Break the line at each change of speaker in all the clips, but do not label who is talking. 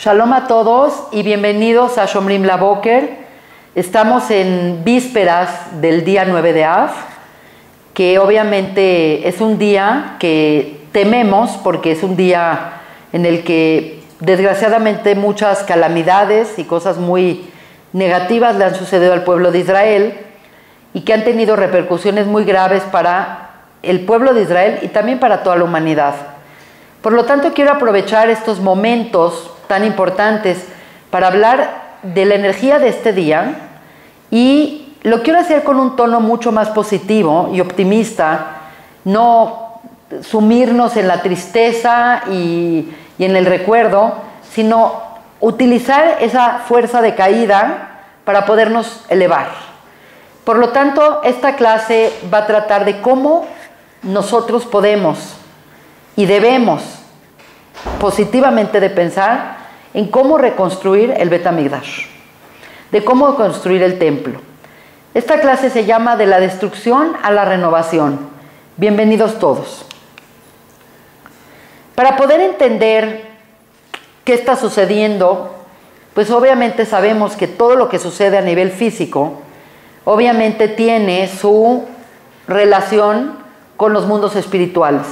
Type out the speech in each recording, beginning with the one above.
Shalom a todos y bienvenidos a Shomrim La Boker. Estamos en vísperas del día 9 de Av, que obviamente es un día que tememos porque es un día en el que desgraciadamente muchas calamidades y cosas muy negativas le han sucedido al pueblo de Israel y que han tenido repercusiones muy graves para el pueblo de Israel y también para toda la humanidad. Por lo tanto, quiero aprovechar estos momentos tan importantes para hablar de la energía de este día y lo quiero hacer con un tono mucho más positivo y optimista, no sumirnos en la tristeza y en el recuerdo, sino utilizar esa fuerza de caída para podernos elevar. Por lo tanto, esta clase va a tratar de cómo nosotros podemos y debemos positivamente de pensar en cómo reconstruir el Bet HaMikdash, de cómo construir el templo. Esta clase se llama De la destrucción a la renovación. Bienvenidos todos. Para poder entender qué está sucediendo, pues obviamente sabemos que todo lo que sucede a nivel físico, obviamente tiene su relación con los mundos espirituales.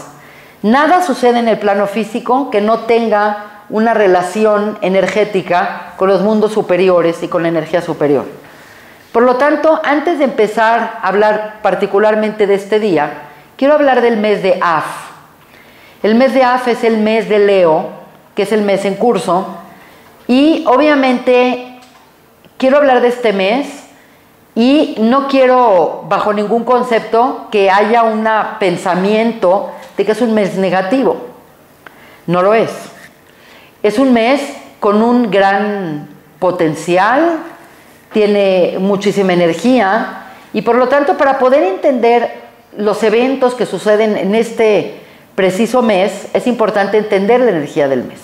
Nada sucede en el plano físico que no tenga una relación energética con los mundos superiores y con la energía superior. Por lo tanto, antes de empezar a hablar particularmente de este día, quiero hablar del mes de Av. El mes de Av es el mes de Leo, que es el mes en curso, y obviamente quiero hablar de este mes y no quiero, bajo ningún concepto, que haya un pensamiento de que es un mes negativo. No lo es. Es un mes con un gran potencial, tiene muchísima energía y por lo tanto para poder entender los eventos que suceden en este preciso mes es importante entender la energía del mes.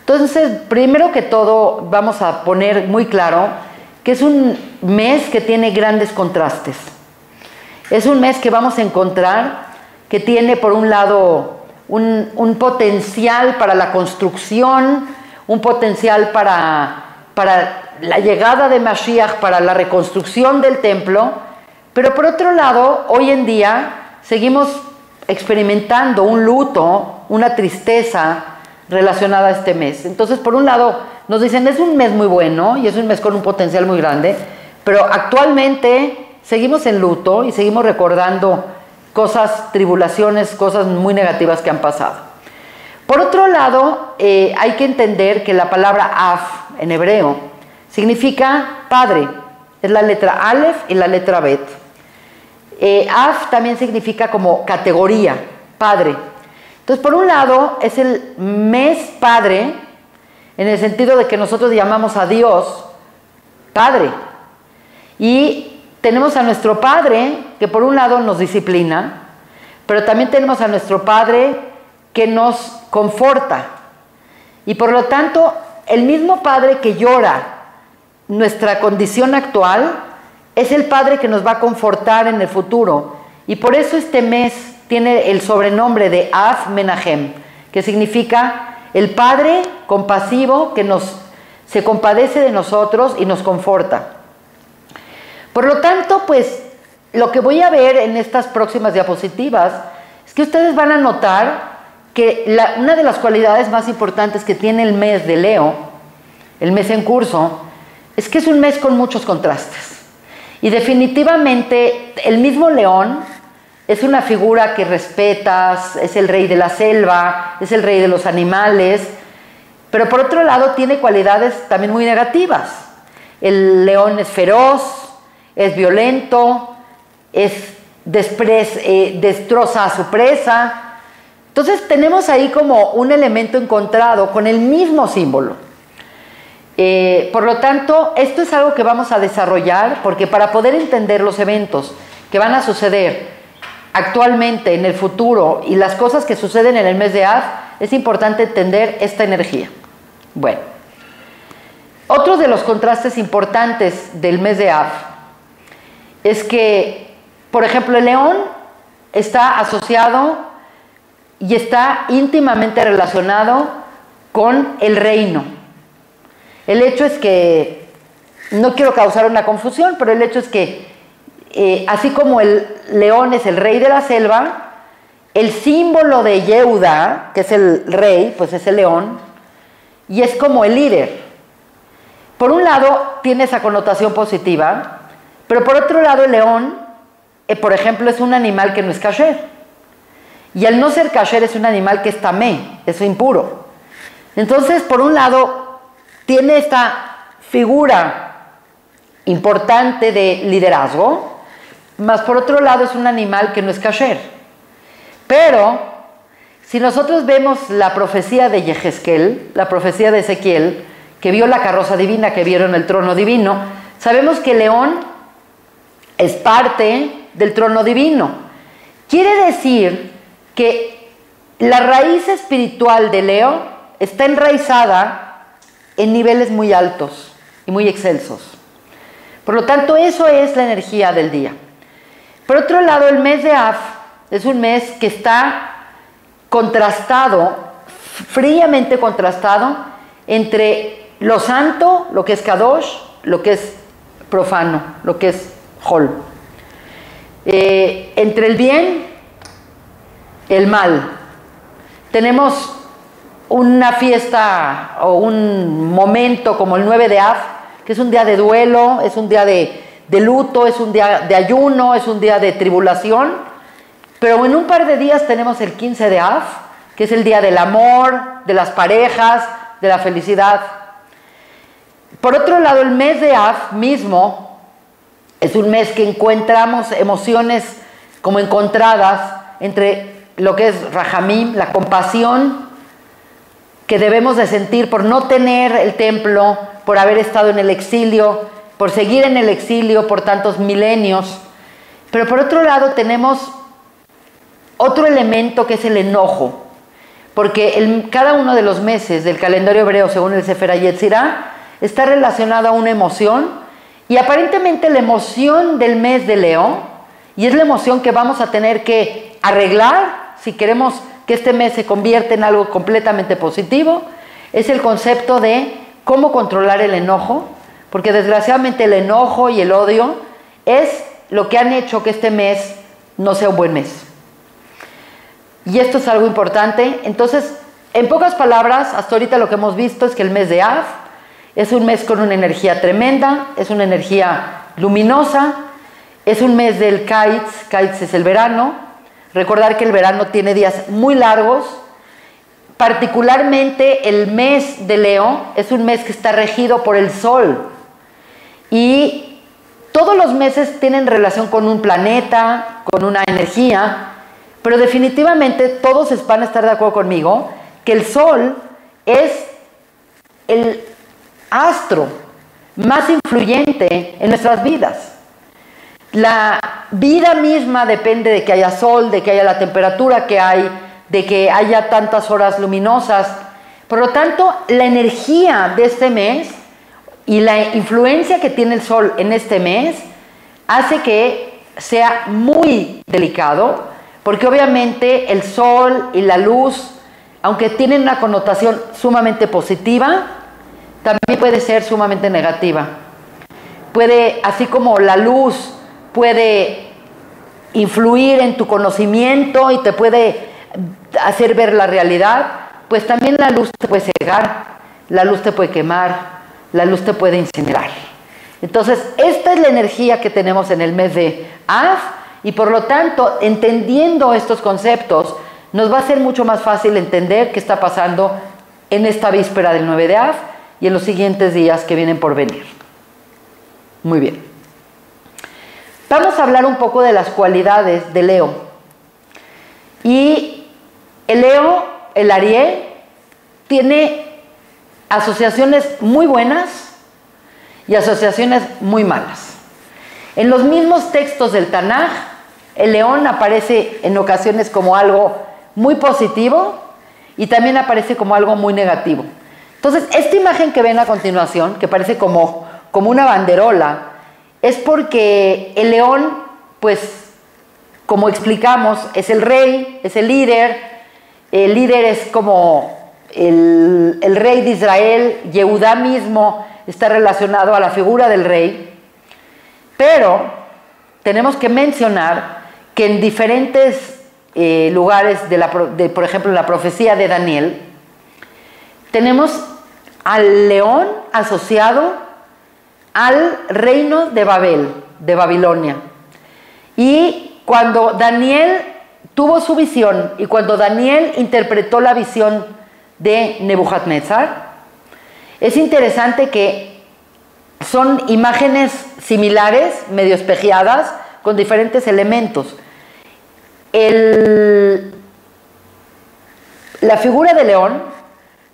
Entonces, primero que todo vamos a poner muy claro que es un mes que tiene grandes contrastes. Es un mes que vamos a encontrar que tiene por un lado un potencial para la construcción, un potencial para la llegada de Mashiach, para la reconstrucción del templo, pero por otro lado, hoy en día seguimos experimentando un luto, una tristeza relacionada a este mes. Entonces, por un lado, nos dicen, es un mes muy bueno y es un mes con un potencial muy grande, pero actualmente seguimos en luto y seguimos recordando cosas, tribulaciones, cosas muy negativas que han pasado. Por otro lado, hay que entender que la palabra Av en hebreo significa padre. Es la letra Aleph y la letra Bet. Av también significa como categoría, padre. Entonces, por un lado, es el mes padre, en el sentido de que nosotros llamamos a Dios Padre. Y tenemos a nuestro Padre, que por un lado nos disciplina, pero también tenemos a nuestro Padre que nos conforta. Y por lo tanto, el mismo Padre que llora nuestra condición actual, es el Padre que nos va a confortar en el futuro. Y por eso este mes tiene el sobrenombre de Av Menahem, que significa el Padre compasivo que se compadece de nosotros y nos conforta. Por lo tanto, pues, lo que voy a ver en estas próximas diapositivas es que ustedes van a notar que una de las cualidades más importantes que tiene el mes de Leo, el mes en curso, es que es un mes con muchos contrastes. Y definitivamente el mismo león es una figura que respetas, es el rey de la selva, es el rey de los animales, pero por otro lado tiene cualidades también muy negativas. El león es feroz, es violento, destroza a su presa. Entonces tenemos ahí como un elemento encontrado con el mismo símbolo. Por lo tanto, esto es algo que vamos a desarrollar porque para poder entender los eventos que van a suceder actualmente, en el futuro, y las cosas que suceden en el mes de Av, es importante entender esta energía. Bueno, otro de los contrastes importantes del mes de Av es que, por ejemplo, el león está asociado y está íntimamente relacionado con el reino. El hecho es que, no quiero causar una confusión, pero el hecho es que así como el león es el rey de la selva, el símbolo de Yehuda, que es el rey, pues es el león, y es como el líder. Por un lado tiene esa connotación positiva, pero por otro lado el león, por ejemplo, es un animal que no es kasher. Y al no ser kasher es un animal que es tamé, es impuro. Entonces, por un lado, tiene esta figura importante de liderazgo, más por otro lado es un animal que no es kasher. Pero, si nosotros vemos la profecía de Yehezkel, la profecía de Ezequiel, que vio la carroza divina, que vieron el trono divino, sabemos que el león es parte del trono divino. Quiere decir que la raíz espiritual de Leo está enraizada en niveles muy altos y muy excelsos. Por lo tanto, eso es la energía del día. Por otro lado, el mes de Av es un mes que está contrastado, fríamente contrastado, entre lo santo, lo que es Kadosh, lo que es profano, lo que es Hol. Entre el bien, el mal. Tenemos una fiesta o un momento como el 9 de Av, que es un día de duelo, es un día de luto, es un día de ayuno, es un día de tribulación, pero en un par de días tenemos el 15 de Av, que es el día del amor, de las parejas, de la felicidad. Por otro lado, el mes de Av mismo es un mes que encontramos emociones como encontradas entre lo que es Rahamim, la compasión que debemos de sentir por no tener el templo, por haber estado en el exilio, por seguir en el exilio por tantos milenios. Pero por otro lado tenemos otro elemento que es el enojo, porque cada uno de los meses del calendario hebreo, según el Sefer HaYetzirah, está relacionado a una emoción, y aparentemente la emoción del mes de Leo, y es la emoción que vamos a tener que arreglar si queremos que este mes se convierta en algo completamente positivo, es el concepto de cómo controlar el enojo, porque desgraciadamente el enojo y el odio es lo que han hecho que este mes no sea un buen mes. Y esto es algo importante. Entonces, en pocas palabras, hasta ahorita lo que hemos visto es que el mes de Av es un mes con una energía tremenda, es una energía luminosa, es un mes del Kaitz. Kaitz es el verano. Recordar que el verano tiene días muy largos. Particularmente el mes de Leo es un mes que está regido por el Sol. Y todos los meses tienen relación con un planeta, con una energía, pero definitivamente todos van a estar de acuerdo conmigo que el Sol es el astro más influyente en nuestras vidas. La vida misma depende de que haya sol, de que haya la temperatura que hay, de que haya tantas horas luminosas. Por lo tanto, la energía de este mes y la influencia que tiene el sol en este mes hace que sea muy delicado, porque obviamente el sol y la luz, aunque tienen una connotación sumamente positiva, también puede ser sumamente negativa. Puede, así como la luz puede influir en tu conocimiento y te puede hacer ver la realidad, pues también la luz te puede cegar, la luz te puede quemar, la luz te puede incinerar. Entonces, esta es la energía que tenemos en el mes de Av, y por lo tanto, entendiendo estos conceptos, nos va a ser mucho más fácil entender qué está pasando en esta víspera del 9 de Av y en los siguientes días que vienen por venir. Muy bien. Vamos a hablar un poco de las cualidades de Leo. Y el Leo, el Ariel, tiene asociaciones muy buenas y asociaciones muy malas. En los mismos textos del Tanaj, el león aparece en ocasiones como algo muy positivo y también aparece como algo muy negativo. Entonces, esta imagen que ven a continuación, que parece como una banderola, es porque el león, pues, como explicamos, es el rey, es el líder es como el rey de Israel, Yehudá mismo, está relacionado a la figura del rey, pero tenemos que mencionar que en diferentes lugares, por ejemplo, en la profecía de Daniel, tenemos al león asociado al reino de Babel, de Babilonia. Y cuando Daniel tuvo su visión y cuando Daniel interpretó la visión de Nebuchadnezzar, es interesante que son imágenes similares, medio espejeadas, con diferentes elementos. La figura de león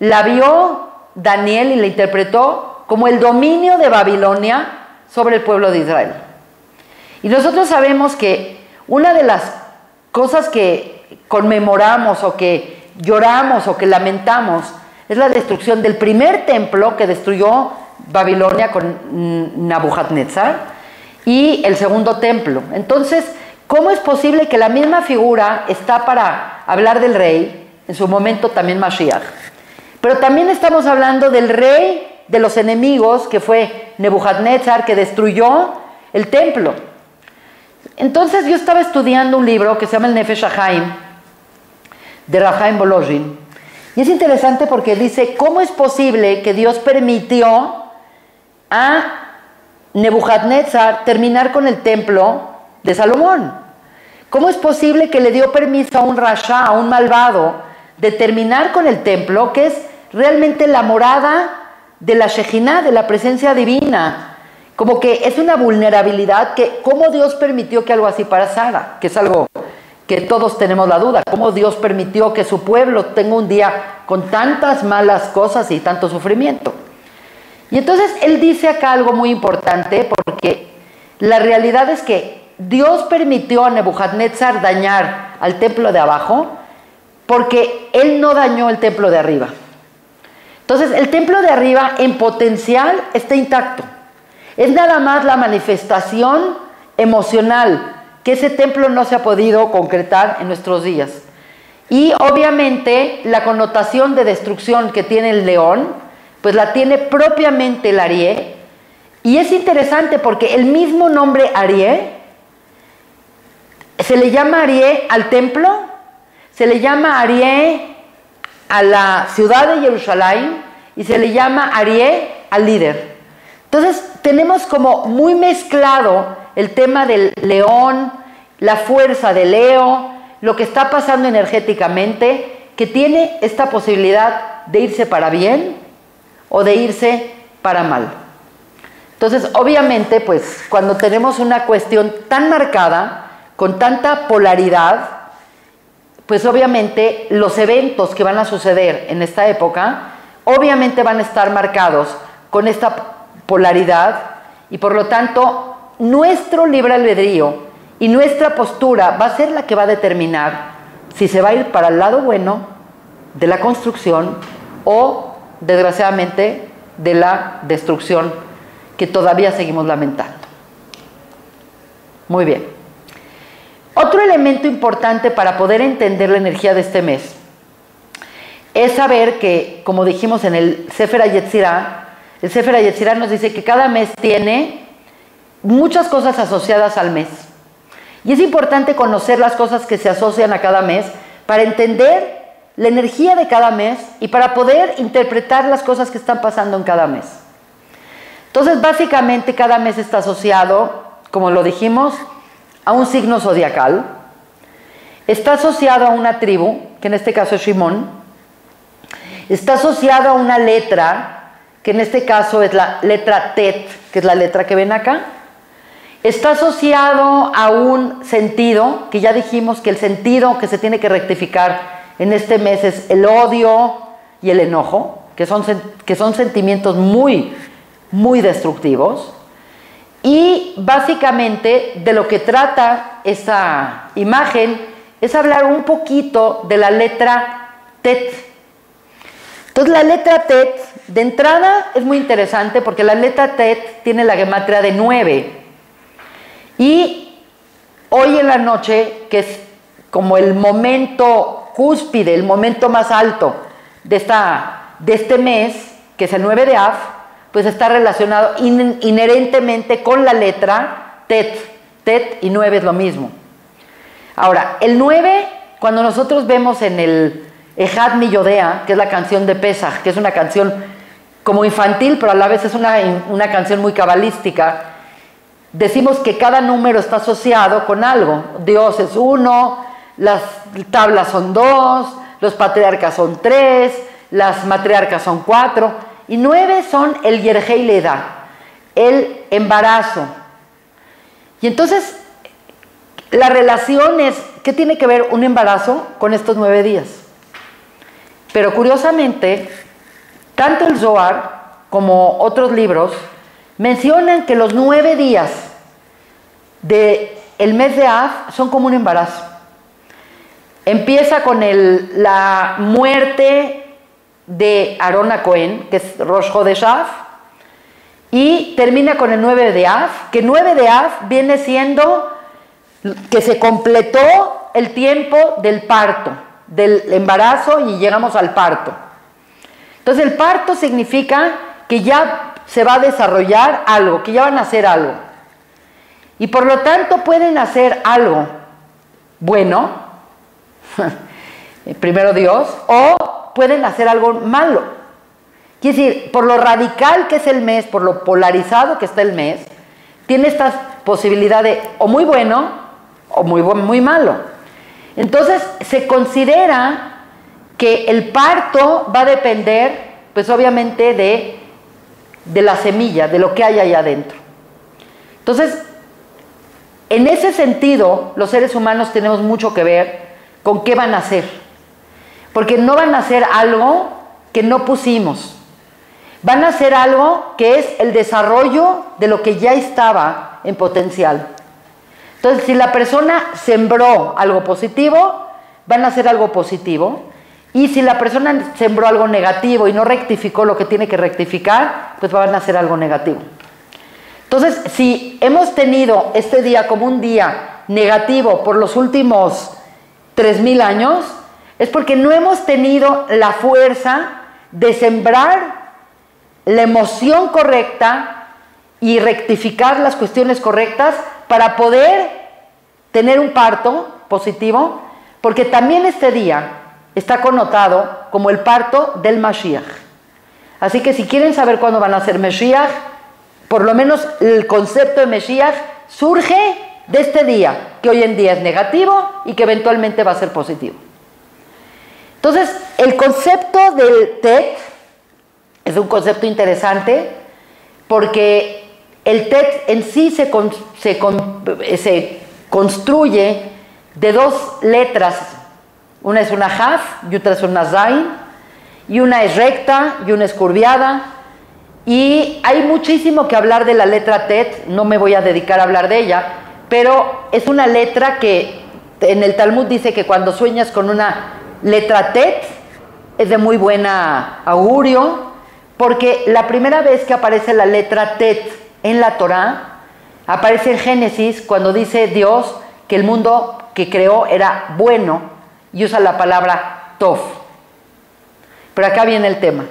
la vio Daniel y la interpretó como el dominio de Babilonia sobre el pueblo de Israel. Y nosotros sabemos que una de las cosas que conmemoramos o que lloramos o que lamentamos es la destrucción del primer templo que destruyó Babilonia con Nabucodonosor y el segundo templo. Entonces, ¿cómo es posible que la misma figura está para hablar del rey, en su momento también Mashiach? Pero también estamos hablando del rey de los enemigos, que fue Nebuchadnezzar, que destruyó el templo. Entonces yo estaba estudiando un libro que se llama el Nefesh HaChaim, de Rav Chaim Volozhin, y es interesante porque dice, ¿cómo es posible que Dios permitió a Nebuchadnezzar terminar con el templo de Salomón? ¿Cómo es posible que le dio permiso a un rasha, a un malvado, de terminar con el templo, que es realmente la morada de la Shejinah, de la presencia divina? Como que es una vulnerabilidad que, ¿cómo Dios permitió que algo así pasara? Que es algo que todos tenemos la duda. ¿Cómo Dios permitió que su pueblo tenga un día con tantas malas cosas y tanto sufrimiento? Y entonces él dice acá algo muy importante, porque la realidad es que Dios permitió a Nebuchadnezzar dañar al templo de abajo, porque él no dañó el templo de arriba. Entonces el templo de arriba en potencial está intacto. Es nada más la manifestación emocional, que ese templo no se ha podido concretar en nuestros días. Y obviamente la connotación de destrucción que tiene el león, pues la tiene propiamente el Arié. Y es interesante porque el mismo nombre Arié, se le llama Arié al templo, se le llama Arié a la ciudad de Jerusalén y se le llama Arié al líder. Entonces tenemos como muy mezclado el tema del león, la fuerza de Leo, lo que está pasando energéticamente, que tiene esta posibilidad de irse para bien o de irse para mal. Entonces, obviamente, pues cuando tenemos una cuestión tan marcada, con tanta polaridad, pues obviamente los eventos que van a suceder en esta época, obviamente van a estar marcados con esta polaridad, y por lo tanto nuestro libre albedrío y nuestra postura va a ser la que va a determinar si se va a ir para el lado bueno de la construcción o desgraciadamente de la destrucción que todavía seguimos lamentando. Muy bien. Otro elemento importante para poder entender la energía de este mes es saber que, como dijimos en el Sefer HaYetzirah, el Sefer HaYetzirah nos dice que cada mes tiene muchas cosas asociadas al mes. Y es importante conocer las cosas que se asocian a cada mes para entender la energía de cada mes y para poder interpretar las cosas que están pasando en cada mes. Entonces, básicamente, cada mes está asociado, como lo dijimos, a un signo zodiacal. Está asociado a una tribu, que en este caso es Shimón. Está asociado a una letra, que en este caso es la letra Tet, que es la letra que ven acá. Está asociado a un sentido, que ya dijimos que el sentido que se tiene que rectificar en este mes es el odio y el enojo, que son sentimientos muy, muy destructivos. Y básicamente de lo que trata esa imagen es hablar un poquito de la letra Tet. Entonces la letra Tet, de entrada, es muy interesante porque la letra Tet tiene la gematria de 9. Y hoy en la noche, que es como el momento cúspide, el momento más alto de este mes, que es el 9 de Av, pues está relacionado inherentemente con la letra Tet. Tet y 9 es lo mismo. Ahora, el 9, cuando nosotros vemos en el Ejad Mi Yodea, que es la canción de Pesach, que es una canción como infantil, pero a la vez es una canción muy cabalística, decimos que cada número está asociado con algo. Dios es 1, las tablas son 2, los patriarcas son 3, las matriarcas son 4, y 9 son el Yerhei Leda, el embarazo. Y entonces, la relación es, ¿qué tiene que ver un embarazo con estos 9 días? Pero curiosamente, tanto el Zohar como otros libros mencionan que los 9 días del mes de Av son como un embarazo. Empieza con la muerte de Aarón a Cohen, que es Rosh Chodesh Av, y termina con el 9 de Av, que 9 de Av viene siendo que se completó el tiempo del parto, del embarazo, y llegamos al parto. Entonces el parto significa que ya se va a desarrollar algo, que ya van a hacer algo. Y por lo tanto pueden hacer algo bueno, primero Dios, o pueden hacer algo malo. Quiere decir, por lo radical que es el mes, por lo polarizado que está el mes, tiene esta posibilidad de o muy bueno o muy malo. Entonces se considera que el parto va a depender, pues obviamente, de la semilla, de lo que hay allá adentro. Entonces, en ese sentido, los seres humanos tenemos mucho que ver con qué van a hacer. Porque no van a hacer algo que no pusimos. Van a hacer algo que es el desarrollo de lo que ya estaba en potencial. Entonces, si la persona sembró algo positivo, van a hacer algo positivo. Y si la persona sembró algo negativo y no rectificó lo que tiene que rectificar, pues van a hacer algo negativo. Entonces, si hemos tenido este día como un día negativo por los últimos 3000 años, es porque no hemos tenido la fuerza de sembrar la emoción correcta y rectificar las cuestiones correctas para poder tener un parto positivo, porque también este día está connotado como el parto del Mashiach. Así que si quieren saber cuándo van a ser Mashiach, por lo menos el concepto de Mashiach surge de este día, que hoy en día es negativo y que eventualmente va a ser positivo. Entonces, el concepto del Tet es un concepto interesante porque el Tet en sí se construye de 2 letras. Una es una Haf y otra es una Zain, y una es recta y una es curviada. Y hay muchísimo que hablar de la letra Tet, no me voy a dedicar a hablar de ella, pero es una letra que en el Talmud dice que cuando sueñas con una letra Tet es de muy buena augurio, porque la primera vez que aparece la letra Tet en la Torá, aparece en Génesis cuando dice Dios que el mundo que creó era bueno, y usa la palabra Tov. Pero acá viene el tema.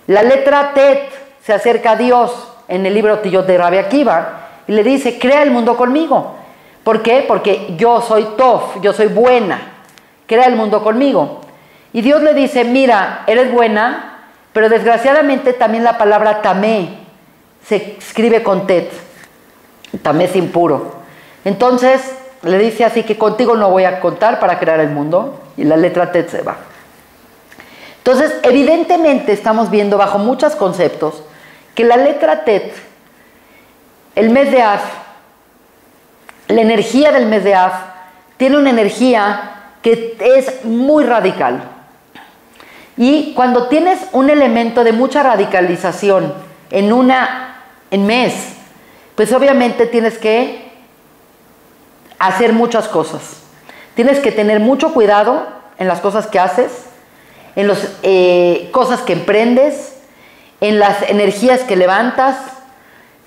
La letra Tet se acerca a Dios en el libro Tillot de Rabbi Akiva y le dice, crea el mundo conmigo. ¿Por qué? Porque yo soy Tov, yo soy buena. Crea el mundo conmigo. Y Dios le dice, mira, eres buena, pero desgraciadamente también la palabra Tamé se escribe con Tet. Tamé es impuro. Entonces le dice así que contigo no voy a contar para crear el mundo, y la letra Tet se va. Entonces, evidentemente estamos viendo bajo muchos conceptos que la letra Tet, el mes de Av, la energía del mes de Av, tiene una energía que es muy radical. Y cuando tienes un elemento de mucha radicalización en mes, pues obviamente tienes que hacer muchas cosas. Tienes que tener mucho cuidado en las cosas que haces, en las cosas que emprendes, en las energías que levantas.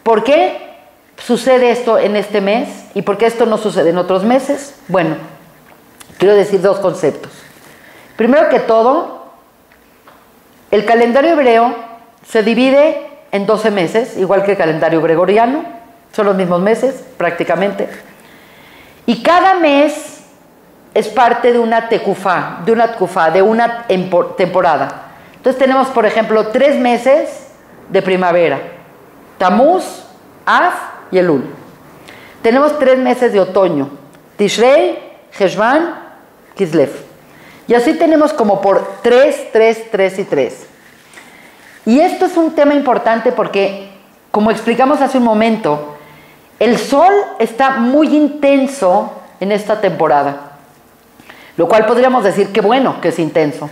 ¿Por qué sucede esto en este mes y por qué esto no sucede en otros meses? Bueno, quiero decir 2 conceptos. Primero que todo, el calendario hebreo se divide en 12 meses, igual que el calendario gregoriano, son los mismos meses prácticamente, y cada mes es parte de una tekufá, de una temporada. Entonces tenemos, por ejemplo, 3 meses de primavera, Tamuz, Av y Elul. Tenemos 3 meses de otoño, Tishrei, Heshvan, Kislev. Y así tenemos como por 3, 3, 3 y 3. Y esto es un tema importante porque, como explicamos hace un momento, el sol está muy intenso en esta temporada. Lo cual podríamos decir que bueno, que es intenso.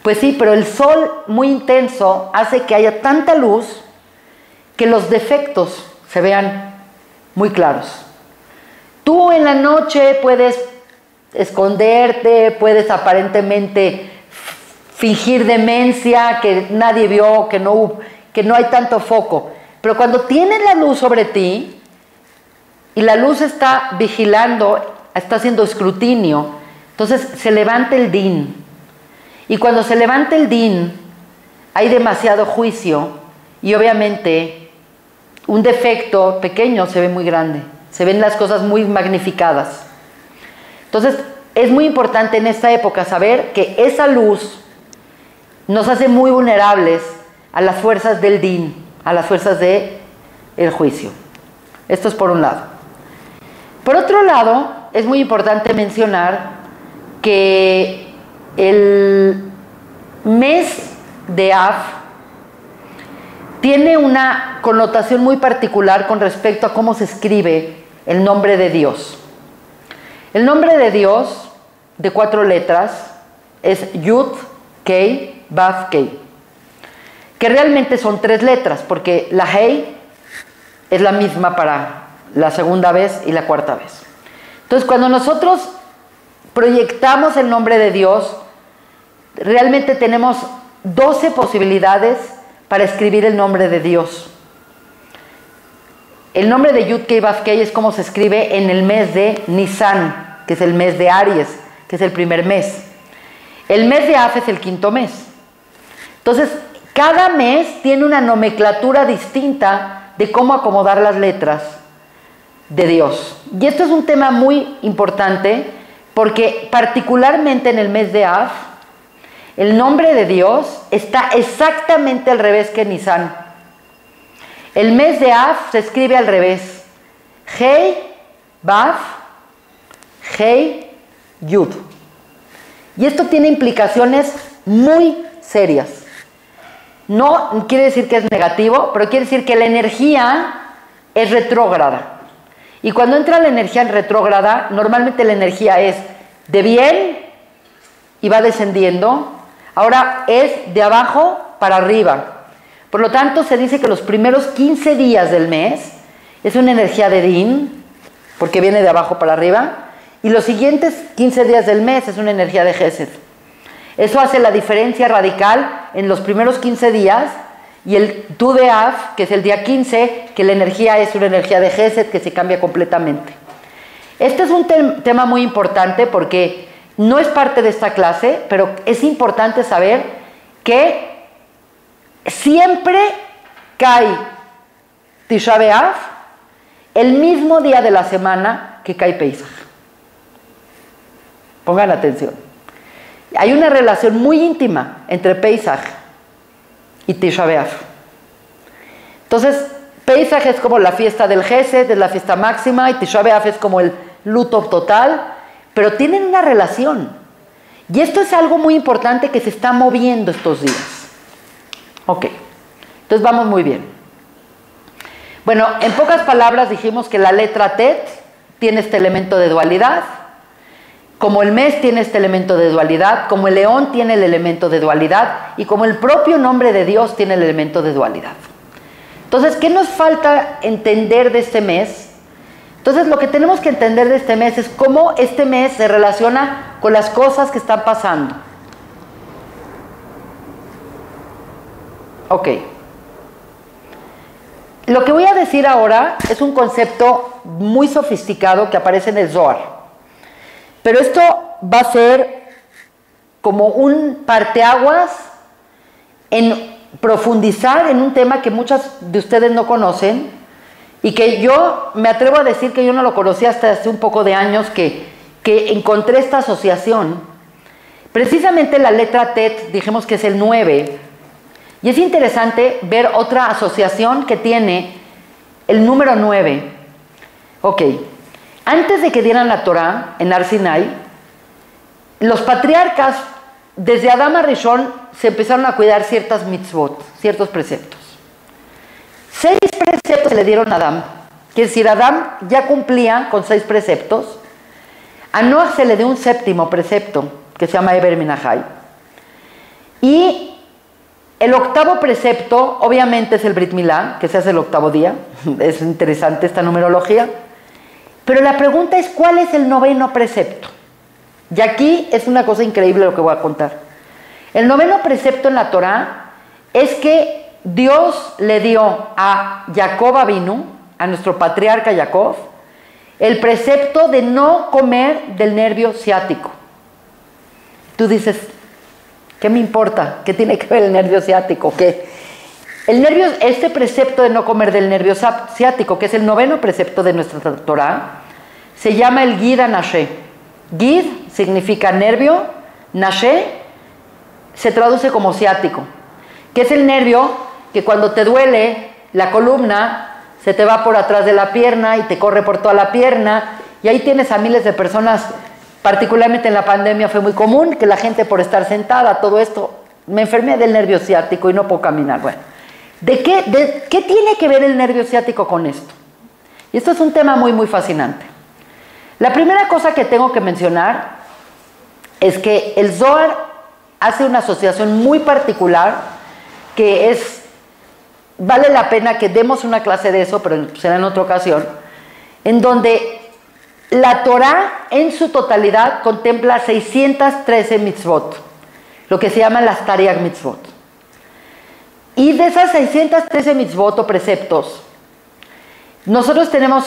Pues sí, pero el sol muy intenso hace que haya tanta luz que los defectos se vean muy claros. Tú en la noche puedes esconderte, puedes aparentemente fingir demencia, que nadie vio, que no hay tanto foco. Pero cuando tienes la luz sobre ti y la luz está vigilando, está haciendo escrutinio, entonces se levanta el din. Y cuando se levanta el din, hay demasiado juicio y obviamente un defecto pequeño se ve muy grande. Se ven las cosas muy magnificadas. Entonces, es muy importante en esta época saber que esa luz nos hace muy vulnerables a las fuerzas del din, a las fuerzas del juicio. Esto es por un lado. Por otro lado, es muy importante mencionar que el mes de Av tiene una connotación muy particular con respecto a cómo se escribe el nombre de Dios. El nombre de Dios, de 4 letras, es Yud, Kei, Vav, Kei, que realmente son 3 letras, porque la Hei es la misma para la segunda vez y la cuarta vez. Entonces, cuando nosotros proyectamos el nombre de Dios, realmente tenemos 12 posibilidades para escribir el nombre de Dios. El nombre de Yud Kei Vav Kei es como se escribe en el mes de Nisan, que es el mes de Aries, que es el primer mes. El mes de Av es el 5.º mes. Entonces, cada mes tiene una nomenclatura distinta de cómo acomodar las letras de Dios. Y esto es un tema muy importante porque particularmente en el mes de Av, el nombre de Dios está exactamente al revés que Nisan. El mes de Av se escribe al revés. Hei, Vav, Hei, Yud. Y esto tiene implicaciones muy serias. No quiere decir que es negativo, pero quiere decir que la energía es retrógrada. Y cuando entra la energía en retrógrada, normalmente la energía es de bien y va descendiendo. Ahora es de abajo para arriba. Por lo tanto, se dice que los primeros 15 días del mes es una energía de Din, porque viene de abajo para arriba, y los siguientes 15 días del mes es una energía de Gesed. Eso hace la diferencia radical en los primeros 15 días y el Tu de Av, que es el día 15, que la energía es una energía de Gesed que se cambia completamente. Este es un tema muy importante porque no es parte de esta clase, pero es importante saber que siempre cae Tisha B'Av el mismo día de la semana que cae Pesach. Pongan atención. Hay una relación muy íntima entre Pesach y Tisha B'Av. Entonces, Pesach es como la fiesta del Gesed, es la fiesta máxima, y Tisha B'Av es como el luto total, pero tienen una relación. Y esto es algo muy importante que se está moviendo estos días. Ok, entonces vamos muy bien. Bueno, en pocas palabras dijimos que la letra Tet tiene este elemento de dualidad, como el mes tiene este elemento de dualidad, como el león tiene el elemento de dualidad y como el propio nombre de Dios tiene el elemento de dualidad. Entonces, ¿qué nos falta entender de este mes? Entonces, lo que tenemos que entender de este mes es cómo este mes se relaciona con las cosas que están pasando. Ok. Lo que voy a decir ahora es un concepto muy sofisticado que aparece en el Zohar. Pero esto va a ser como un parteaguas en profundizar en un tema que muchas de ustedes no conocen y que yo me atrevo a decir que yo no lo conocía hasta hace un poco de años que encontré esta asociación. Precisamente la letra Tet, dijimos que es el 9, y es interesante ver otra asociación que tiene el número 9. Ok, antes de que dieran la Torá en Har Sinai, los patriarcas, desde Adán a Rishon, se empezaron a cuidar ciertas mitzvot, ciertos preceptos. 6 preceptos le dieron a Adán. Quiere decir, Adán ya cumplía con 6 preceptos. A Noah se le dio un 7º precepto, que se llama Eber Minahai. Y el 8º precepto, obviamente, es el Brit Milá, que se hace el 8º día. Es interesante esta numerología. Pero la pregunta es, ¿cuál es el 9º precepto? Y aquí es una cosa increíble lo que voy a contar. El 9º precepto en la Torá es que Dios le dio a Jacob Avinu, a nuestro patriarca Jacob, el precepto de no comer del nervio ciático. Tú dices, ¿qué me importa? ¿Qué tiene que ver el nervio ciático? ¿Qué? Este precepto de no comer del nervio ciático, que es el 9º precepto de nuestra Torá, se llama el Gid HaNashé. Gid significa nervio, Nashé se traduce como ciático, que es el nervio que cuando te duele la columna se te va por atrás de la pierna y te corre por toda la pierna, y ahí tienes a miles de personas, particularmente en la pandemia fue muy común que la gente por estar sentada, todo esto, me enfermé del nervio ciático y no puedo caminar. Bueno, ¿qué tiene que ver el nervio ciático con esto? Y esto es un tema muy, muy fascinante. La primera cosa que tengo que mencionar es que el Zohar hace una asociación muy particular que vale la pena que demos una clase de eso, pero será en otra ocasión, en donde la Torá en su totalidad contempla 613 mitzvot, lo que se llaman las Tariag mitzvot. Y de esas 613 mitzvot o preceptos, nosotros tenemos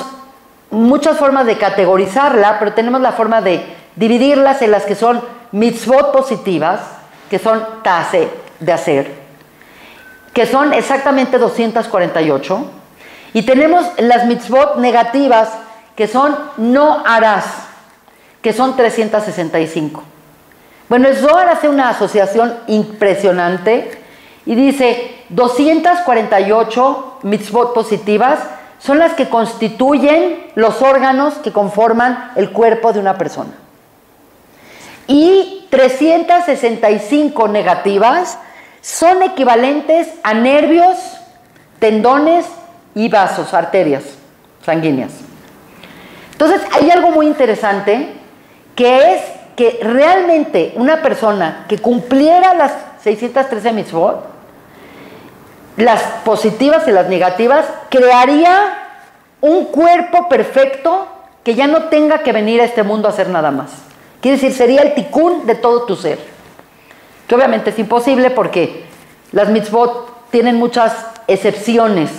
muchas formas de categorizarla, pero tenemos la forma de dividirlas en las que son mitzvot positivas, que son tase, de hacer, que son exactamente 248, y tenemos las mitzvot negativas, que son no harás, que son 365. Bueno, el Zohar hace una asociación impresionante y dice 248 mitzvot positivas son las que constituyen los órganos que conforman el cuerpo de una persona. Y 365 negativas son equivalentes a nervios, tendones y vasos, arterias sanguíneas. Entonces, hay algo muy interesante, que es que realmente una persona que cumpliera las 613 mitzvot, las positivas y las negativas, crearía un cuerpo perfecto que ya no tenga que venir a este mundo a hacer nada más. Quiere decir, sería el tikkun de todo tu ser. Que obviamente es imposible porque las mitzvot tienen muchas excepciones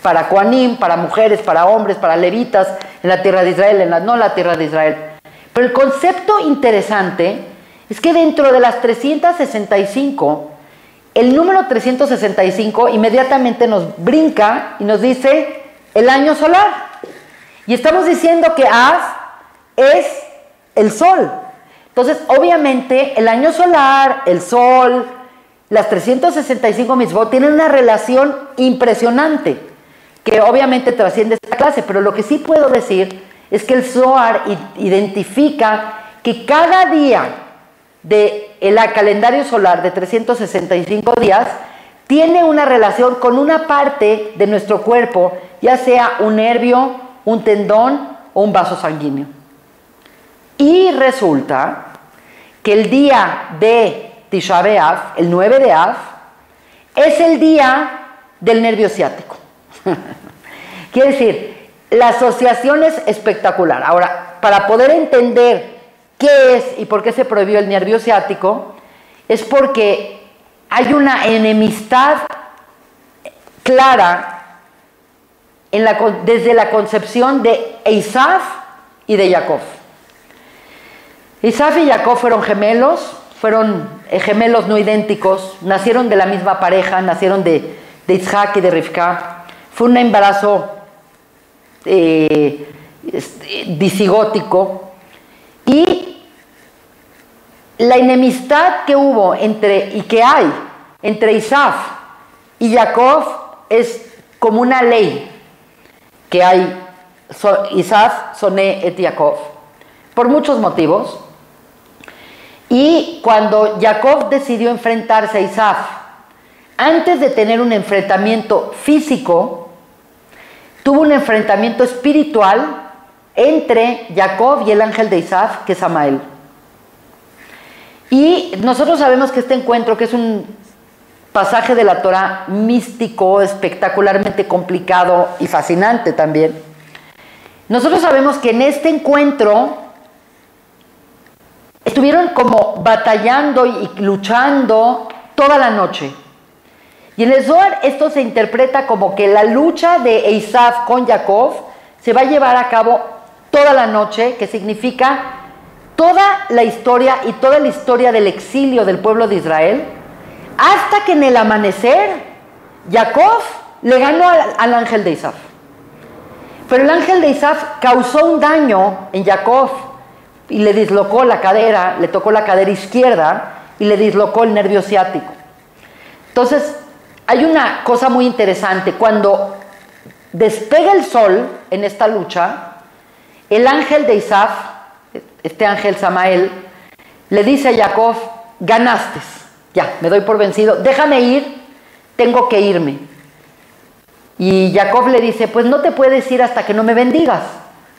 para Kohanim, para mujeres, para hombres, para levitas, en la tierra de Israel, no en la tierra de Israel. Pero el concepto interesante es que dentro de las 365, el número 365 inmediatamente nos brinca y nos dice el año solar. Y estamos diciendo que Av es el sol. Entonces, obviamente, el año solar, el sol, las 365 mitzvot tienen una relación impresionante, que obviamente trasciende esta clase, pero lo que sí puedo decir es que el Zohar identifica que cada día del calendario solar de 365 días tiene una relación con una parte de nuestro cuerpo, ya sea un nervio, un tendón o un vaso sanguíneo. Y resulta que el día de Tisha B'Av, el 9 de Av, es el día del nervio ciático. Quiere decir, la asociación es espectacular. Ahora, para poder entender qué es y por qué se prohibió el nervio ciático, es porque hay una enemistad clara desde la concepción de Esav y de Jacob. Esav y Jacob fueron gemelos, fueron gemelos no idénticos, nacieron de la misma pareja, nacieron de Isaac y de Rivka. Fue un embarazo disigótico, y la enemistad que hubo y que hay entre Isaf y Jacob es como una ley que hay. Isaf soné et Jacob, por muchos motivos. Y cuando Jacob decidió enfrentarse a Isaf, antes de tener un enfrentamiento físico, tuvo un enfrentamiento espiritual entre Jacob y el ángel de Isaf, que es Samael. Y nosotros sabemos que este encuentro, que es un pasaje de la Torah místico, espectacularmente complicado y fascinante también, nosotros sabemos que en este encuentro estuvieron como batallando y luchando toda la noche. Y en el Zohar esto se interpreta como que la lucha de Isaf con Jacob se va a llevar a cabo toda la noche, que significa toda la historia y toda la historia del exilio del pueblo de Israel, hasta que en el amanecer Jacob le ganó al ángel de Isaf. Pero el ángel de Isaf causó un daño en Jacob y le dislocó la cadera, le tocó la cadera izquierda y le dislocó el nervio ciático. Entonces, hay una cosa muy interesante. Cuando despega el sol en esta lucha, el ángel de Isaf, este ángel Samael, le dice a Jacob: ganaste, ya, me doy por vencido, déjame ir, tengo que irme. Y Jacob le dice: pues no te puedes ir hasta que no me bendigas,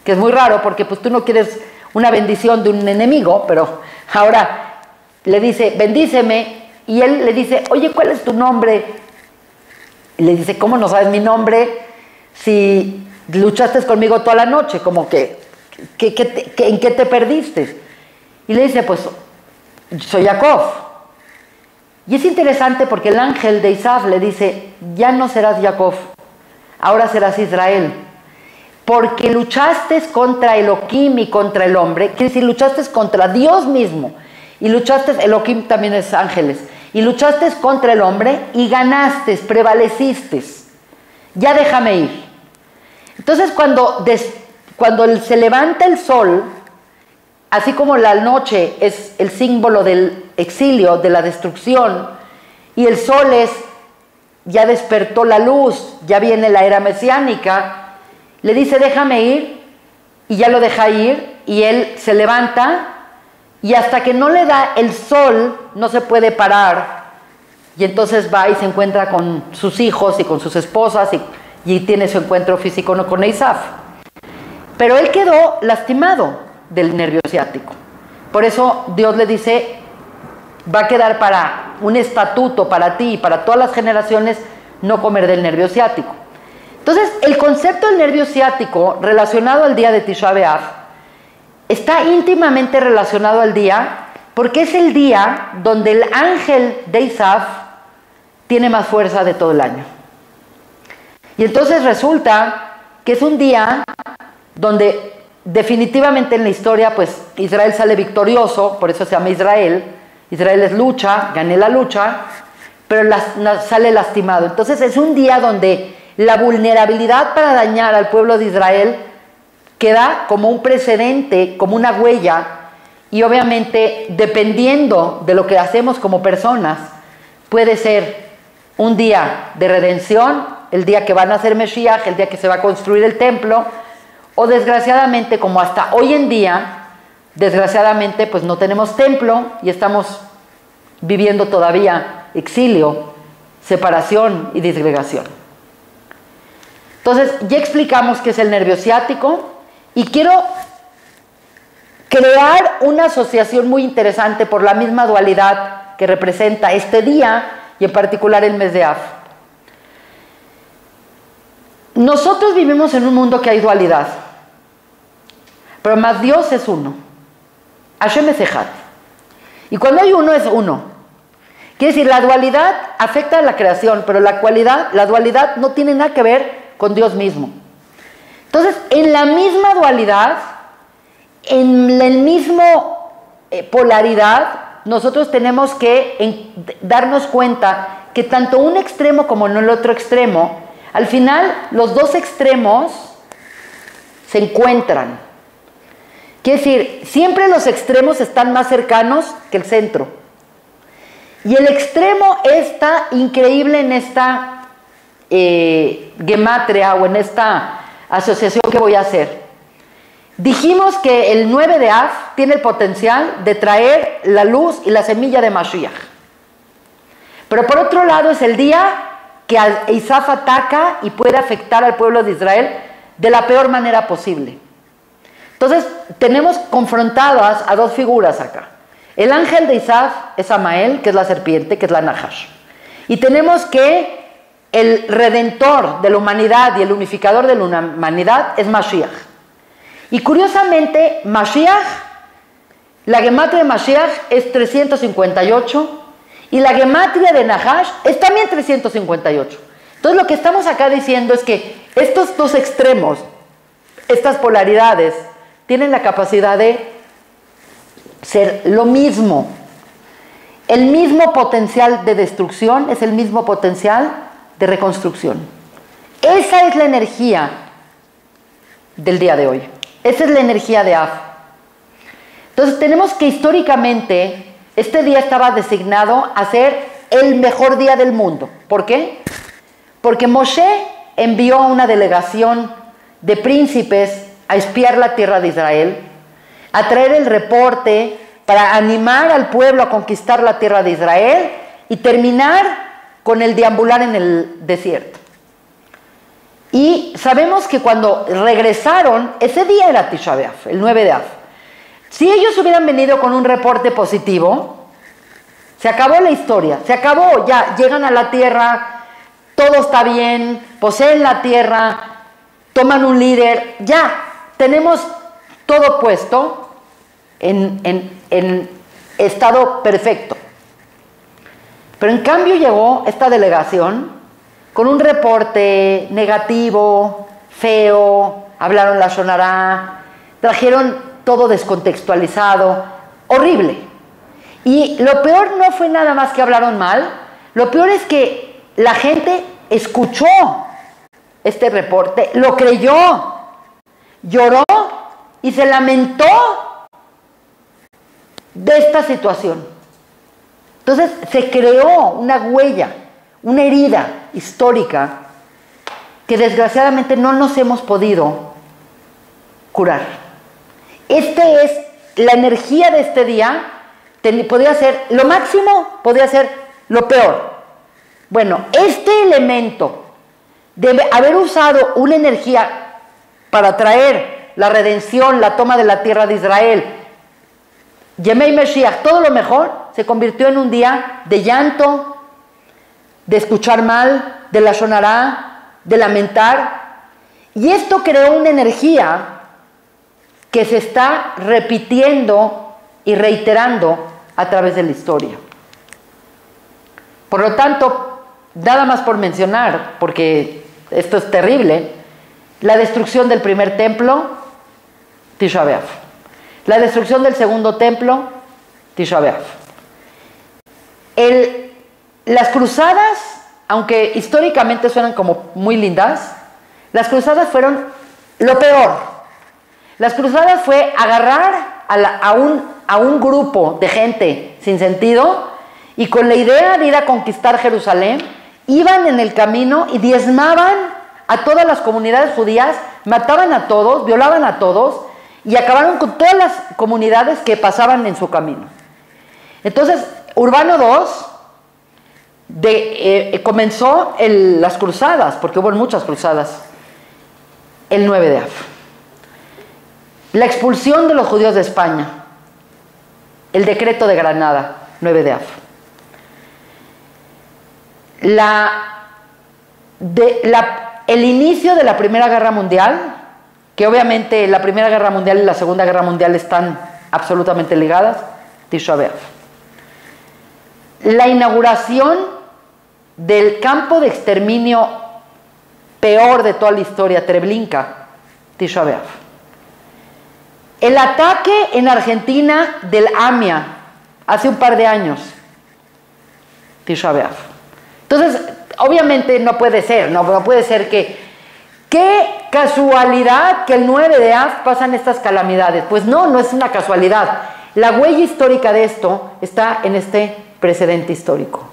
que es muy raro porque pues tú no quieres una bendición de un enemigo, pero ahora le dice: bendíceme. Y él le dice: oye, ¿cuál es tu nombre? Y le dice: ¿cómo no sabes mi nombre si luchaste conmigo toda la noche? Como que ¿en qué te perdiste? Y le dice: pues soy Jacob. Y es interesante porque el ángel de Isaf le dice: ya no serás Jacob, ahora serás Israel, porque luchaste contra Elohim y contra el hombre. Quiere decir, luchaste contra Dios mismo, y luchaste, Elohim también es ángeles, y luchaste contra el hombre y ganaste, prevaleciste. Ya déjame ir. Entonces cuando se levanta el sol, así como la noche es el símbolo del exilio, de la destrucción, y el sol es: ya despertó la luz, ya viene la era mesiánica, le dice: déjame ir, y ya lo deja ir, y él se levanta, y hasta que no le da el sol no se puede parar, y entonces va y se encuentra con sus hijos y con sus esposas, y tiene su encuentro físico con Isaf. Pero él quedó lastimado del nervio ciático. Por eso Dios le dice: va a quedar para un estatuto para ti y para todas las generaciones no comer del nervio ciático. Entonces, el concepto del nervio ciático relacionado al día de Tisha B'Av está íntimamente relacionado al día, porque es el día donde el ángel de Isaf tiene más fuerza de todo el año. Y entonces resulta que es un día donde definitivamente en la historia pues Israel sale victorioso, por eso se llama Israel. Israel es lucha, gané la lucha, pero sale lastimado. Entonces es un día donde la vulnerabilidad para dañar al pueblo de Israel queda como un precedente, como una huella, y obviamente dependiendo de lo que hacemos como personas, puede ser un día de redención, el día que van a hacer Mesías, el día que se va a construir el templo, o desgraciadamente, como hasta hoy en día, desgraciadamente pues no tenemos templo y estamos viviendo todavía exilio, separación y disgregación. Entonces ya explicamos qué es el nervio ciático, y quiero crear una asociación muy interesante por la misma dualidad que representa este día y en particular el mes de Av. Nosotros vivimos en un mundo que hay dualidad, pero más Dios es uno. Hashem es Echad. Y cuando hay uno, es uno. Quiere decir, la dualidad afecta a la creación, pero la dualidad no tiene nada que ver con Dios mismo. Entonces, en la misma dualidad, en el mismo polaridad, nosotros tenemos que darnos cuenta que tanto un extremo como en el otro extremo, al final los dos extremos se encuentran. Quiere decir, siempre los extremos están más cercanos que el centro. Y el extremo está increíble en esta gematria o en esta asociación que voy a hacer. Dijimos que el 9 de Av tiene el potencial de traer la luz y la semilla de Mashiach. Pero por otro lado es el día que Isaf ataca y puede afectar al pueblo de Israel de la peor manera posible. Entonces tenemos confrontadas a dos figuras acá. El ángel de Isaf es Amael, que es la serpiente, que es la Nahash. Y tenemos que el redentor de la humanidad y el unificador de la humanidad es Mashiach. Y curiosamente, Mashiach, la gematria de Mashiach es 358 y la gematria de Nahash es también 358. Entonces lo que estamos acá diciendo es que estos dos extremos, estas polaridades, tienen la capacidad de ser lo mismo. El mismo potencial de destrucción es el mismo potencial de reconstrucción. Esa es la energía del día de hoy. Esa es la energía de Av. Entonces tenemos que históricamente este día estaba designado a ser el mejor día del mundo. ¿Por qué? Porque Moshe envió a una delegación de príncipes a espiar la tierra de Israel, a traer el reporte para animar al pueblo a conquistar la tierra de Israel y terminar con el deambular en el desierto. Y sabemos que cuando regresaron, ese día era Tisha B'Av, el 9 de Av. Si ellos hubieran venido con un reporte positivo, se acabó la historia, se acabó, ya llegan a la tierra, todo está bien, poseen la tierra, toman un líder, ya tenemos todo puesto en estado perfecto. Pero en cambio llegó esta delegación con un reporte negativo, feo, hablaron la Shonará, trajeron todo descontextualizado, horrible. Y lo peor no fue nada más que hablaron mal, lo peor es que la gente escuchó este reporte, lo creyó, lloró y se lamentó de esta situación. Entonces se creó una huella, una herida histórica que desgraciadamente no nos hemos podido curar. Esta es la energía de este día. Podría ser lo máximo, podría ser lo peor. Bueno, este elemento de haber usado una energía para traer la redención, la toma de la tierra de Israel, Yemei Mashiach, todo lo mejor, se convirtió en un día de llanto, de escuchar mal, de la Shonará, de lamentar. Y esto creó una energía que se está repitiendo y reiterando a través de la historia. Por lo tanto, nada más por mencionar, porque esto es terrible, la destrucción del primer templo, Tisha B'Av. La destrucción del segundo templo, Tisha B'Av. Las cruzadas, aunque históricamente suenan como muy lindas, las cruzadas fueron lo peor. Las cruzadas fue agarrar a un grupo de gente sin sentido y con la idea de ir a conquistar Jerusalén, iban en el camino y diezmaban a todas las comunidades judías, mataban a todos, violaban a todos y acabaron con todas las comunidades que pasaban en su camino. Entonces, Urbano II comenzó las cruzadas, porque hubo muchas cruzadas, el 9 de Av. La expulsión de los judíos de España, el decreto de Granada, 9 de Av. El inicio de la Primera Guerra Mundial, que obviamente la Primera Guerra Mundial y la Segunda Guerra Mundial están absolutamente ligadas, Tisha B'Av. La inauguración del campo de exterminio peor de toda la historia, Treblinka, Tisha B'Av. El ataque en Argentina del AMIA, hace un par de años, Tisha B'Av. Entonces, obviamente no puede ser, no puede ser que, qué casualidad que el 9 de Av pasan estas calamidades. Pues no es una casualidad. La huella histórica de esto está en este precedente histórico.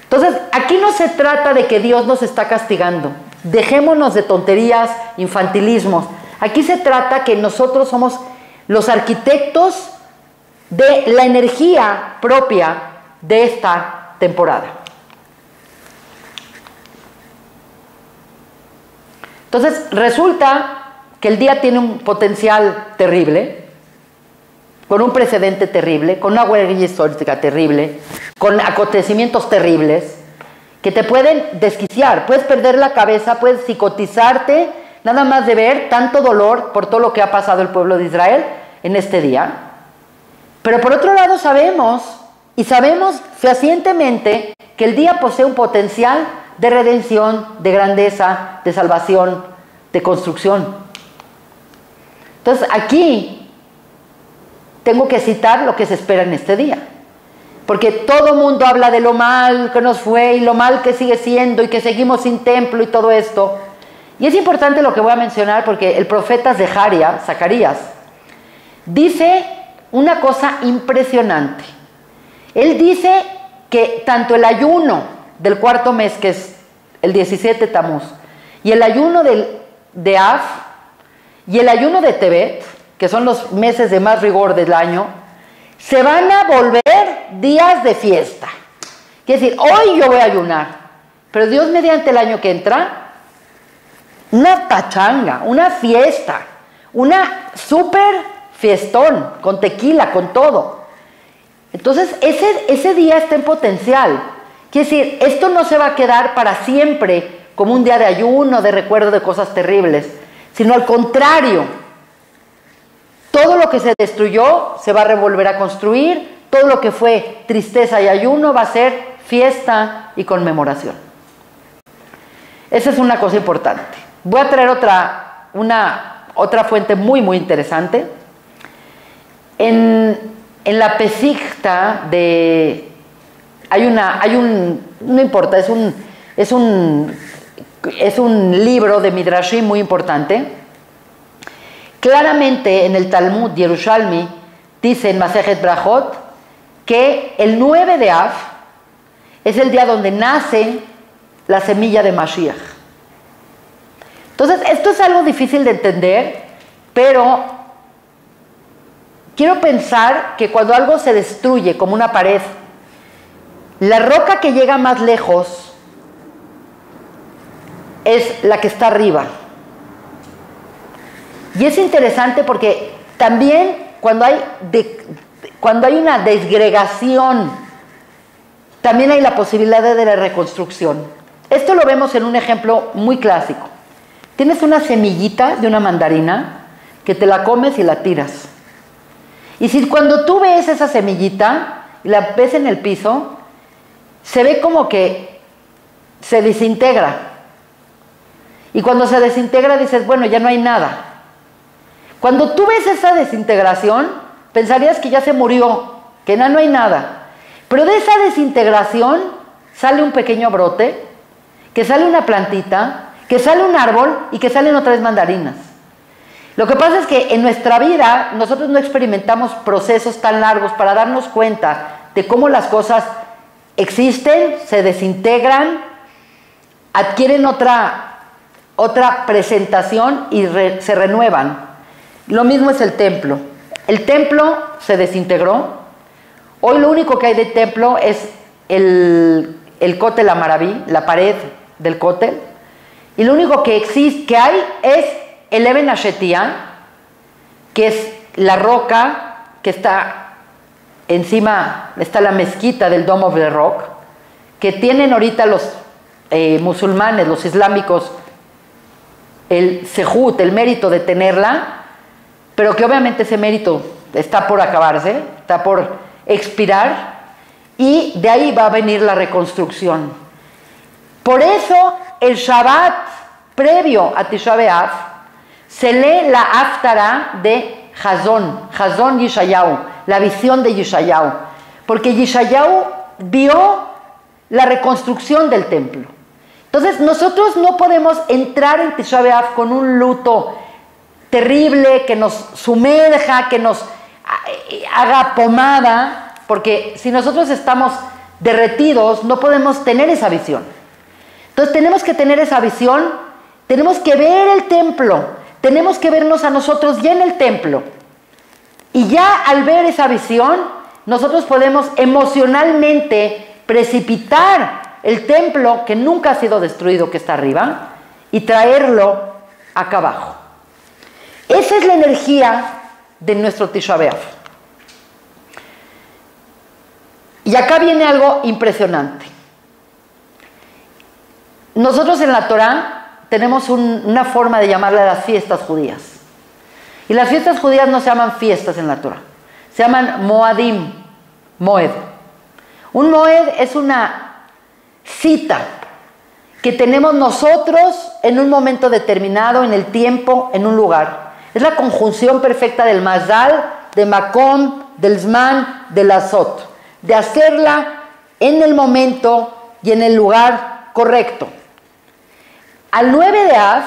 Entonces, aquí no se trata de que Dios nos está castigando. Dejémonos de tonterías, infantilismos. Aquí se trata que nosotros somos los arquitectos de la energía propia de esta temporada. Entonces, resulta que el día tiene un potencial terrible, con un precedente terrible, con una huella histórica terrible, con acontecimientos terribles, que te pueden desquiciar, puedes perder la cabeza, puedes psicotizarte, nada más de ver tanto dolor por todo lo que ha pasado el pueblo de Israel en este día. Pero por otro lado sabemos fehacientemente que el día posee un potencial de redención, de grandeza, de salvación, de construcción. Entonces aquí tengo que citar lo que se espera en este día. Porque todo mundo habla de lo mal que nos fue y lo mal que sigue siendo y que seguimos sin templo y todo esto. Y es importante lo que voy a mencionar porque el profeta Zacarías, dice una cosa impresionante. Él dice que tanto el ayuno del cuarto mes, que es el 17 Tamuz, y el ayuno de Av, y el ayuno de Tebet, que son los meses de más rigor del año, se van a volver días de fiesta. Quiere decir, hoy yo voy a ayunar, pero Dios mediante el año que entra, una pachanga, una fiesta, una súper fiestón, con tequila, con todo. Entonces, ese día está en potencial. Quiere decir, esto no se va a quedar para siempre como un día de ayuno, de recuerdo de cosas terribles, sino al contrario. Todo lo que se destruyó se va a volver a construir, todo lo que fue tristeza y ayuno va a ser fiesta y conmemoración. Esa es una cosa importante. Voy a traer otra fuente muy, muy interesante. En la Pesikta no importa, es un libro de Midrashim muy importante. Claramente en el Talmud Yerushalmi dice en Masejet Brajot que el 9 de Av es el día donde nace la semilla de Mashiach. Entonces, esto es algo difícil de entender, pero quiero pensar que cuando algo se destruye como una pared, la roca que llega más lejos es la que está arriba. Y es interesante porque también cuando hay una desgregación, también hay la posibilidad de la reconstrucción. Esto lo vemos en un ejemplo muy clásico. Tienes una semillita de una mandarina que te la comes y la tiras. Y si cuando tú ves esa semillita y la ves en el piso, se ve como que se desintegra. Y cuando se desintegra dices, bueno, ya no hay nada. Cuando tú ves esa desintegración, pensarías que ya se murió, que no hay nada. Pero de esa desintegración sale un pequeño brote, que sale una plantita, que sale un árbol y que salen otras mandarinas. Lo que pasa es que en nuestra vida nosotros no experimentamos procesos tan largos para darnos cuenta de cómo las cosas existen, se desintegran, adquieren otra presentación y se renuevan. Lo mismo es el templo. El templo se desintegró. Hoy lo único que hay de templo es el Kotel Amaraví, la pared del Kotel. Y lo único que hay es el Eben Hashetía, que es la roca que está encima, está la mezquita del Dome of the Rock, que tienen ahorita los musulmanes, los islámicos, el sehut, el mérito de tenerla, pero que obviamente ese mérito está por acabarse, está por expirar, y de ahí va a venir la reconstrucción. Por eso el Shabbat previo a Tisha B'Av se lee la Haftará de Hazón Yeshayahu, la visión de Yeshayahu, porque Yeshayahu vio la reconstrucción del templo. Entonces nosotros no podemos entrar en Tisha B'Av con un luto terrible que nos sumerja, que nos haga pomada, porque si nosotros estamos derretidos no podemos tener esa visión. Entonces tenemos que tener esa visión, tenemos que ver el templo, tenemos que vernos a nosotros ya en el templo. Y ya al ver esa visión, nosotros podemos emocionalmente precipitar el templo que nunca ha sido destruido, que está arriba, y traerlo acá abajo. Esa es la energía de nuestro Tisha B'Av. Y acá viene algo impresionante. Nosotros en la Torah tenemos una forma de llamarle a las fiestas judías. Y las fiestas judías no se llaman fiestas en la Torah, se llaman Moadim, Moed. Un Moed es una cita que tenemos nosotros en un momento determinado, en el tiempo, en un lugar. Es la conjunción perfecta del Mazal, de Makom, del Zman, del Azot. De hacerla en el momento y en el lugar correcto. Al 9 de Av